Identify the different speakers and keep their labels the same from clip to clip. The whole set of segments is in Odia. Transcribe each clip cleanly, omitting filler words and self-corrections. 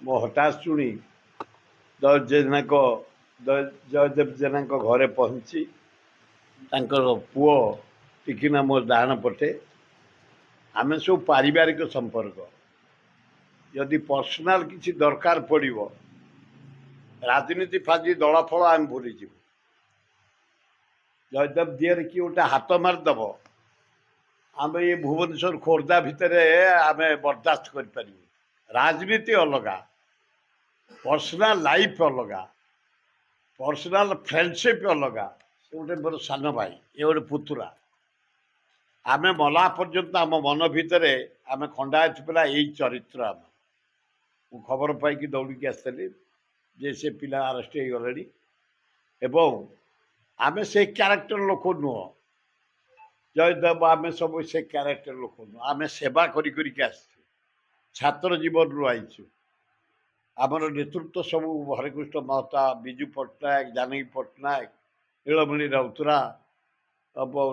Speaker 1: ମୋ ହଠାତ୍ ଶୁଣି ଜୟଦେବ ଜେନାଙ୍କ ଘରେ ପହଞ୍ଚି ତାଙ୍କର ପୁଅ ଟିକିନା ମୋ ଡାହାଣ ପଟେ ଆମେ ସବୁ ପାରିବାରିକ ସମ୍ପର୍କ। ଯଦି ପର୍ସନାଲ କିଛି ଦରକାର ପଡ଼ିବ ରାଜନୀତି ଫାଜି ଦଳ ଫଳ ଆମେ ଭୁଲିଯିବୁ। ଜୟଦେବ ଦିହରେ କିଏ ଗୋଟେ ହାତ ମାରିଦେବ ଆମେ ଏ ଭୁବନେଶ୍ୱର ଖୋର୍ଦ୍ଧା ଭିତରେ ଆମେ ବରଦାସ୍ତ କରିପାରିବୁ। ରାଜନୀତି ଅଲଗା, ପର୍ସନାଲ ଲାଇଫ୍ ଅଲଗା, ପର୍ସନାଲ ଫ୍ରେଣ୍ଡସିପ୍ ଅଲଗା। ସେ ଗୋଟେ ମୋର ସାନ ଭାଇ, ଏ ଗୋଟେ ପୁତୁରା। ଆମେ ମଲା ପର୍ଯ୍ୟନ୍ତ ଆମ ମନ ଭିତରେ ଆମେ ଖଣ୍ଡାୟତ ପିଲା ଏଇ ଚରିତ୍ର। ଆମେ ମୁଁ ଖବର ପାଇକି ଦୌଡ଼ିକି ଆସିଥିଲି ଯେ ସେ ପିଲା ଆରେଷ୍ଟ ହେଇଗଲେଣି ଏବଂ ଆମେ ସେ କ୍ୟାରେକ୍ଟର ଲୋକ ନୁହଁ। ଜୟଦେବ ଆମେ ସବୁ ସେ କ୍ୟାରେକ୍ଟର ଲୋକ ନୁହଁ। ଆମେ ସେବା କରି କରିକି ଆସିଛୁ, ଛାତ୍ର ଜୀବନରୁ ଆଇଛୁ। ଆମର ନେତୃତ୍ୱ ସବୁ ହରେକୃଷ୍ଣ ମହତାବ, ବିଜୁ ପଟ୍ଟନାୟକ, ଜାନକୀ ପଟ୍ଟନାୟକ, ନୀଳମଣି ରାଉତରାୟ,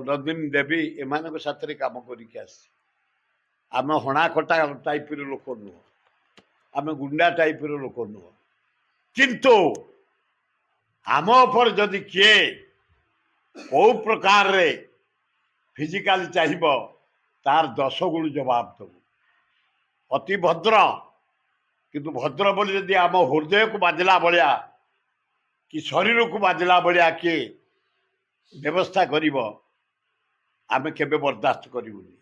Speaker 1: ନନ୍ଦିନୀ ଦେବୀ ଏମାନଙ୍କ ସାଥିରେ କାମ କରିକି ଆସିଛୁ। ଆମେ ହଣାକଟା ଟାଇପ୍ର ଲୋକ ନୁହଁ, ଆମେ ଗୁଣ୍ଡା ଟାଇପ୍ର ଲୋକ ନୁହଁ। କିନ୍ତୁ ଆମ ଉପରେ ଯଦି କିଏ କେଉଁ ପ୍ରକାରରେ ଫିଜିକାଲି ଚାହିଁବ ତାର 10 ଗୁଣ ଜବାବ ଦେବୁ। ଅତି ଭଦ୍ର, କିନ୍ତୁ ଭଦ୍ର ବୋଲି ଯଦି ଆମ ହୃଦୟକୁ ବାଜିଲା ଭଳିଆ କି ଶରୀରକୁ ବାଜିଲା ଭଳିଆ କିଏ ବ୍ୟବସ୍ଥା କରିବ ଆମେ କେବେ ବରଦାସ୍ତ କରିବୁନି।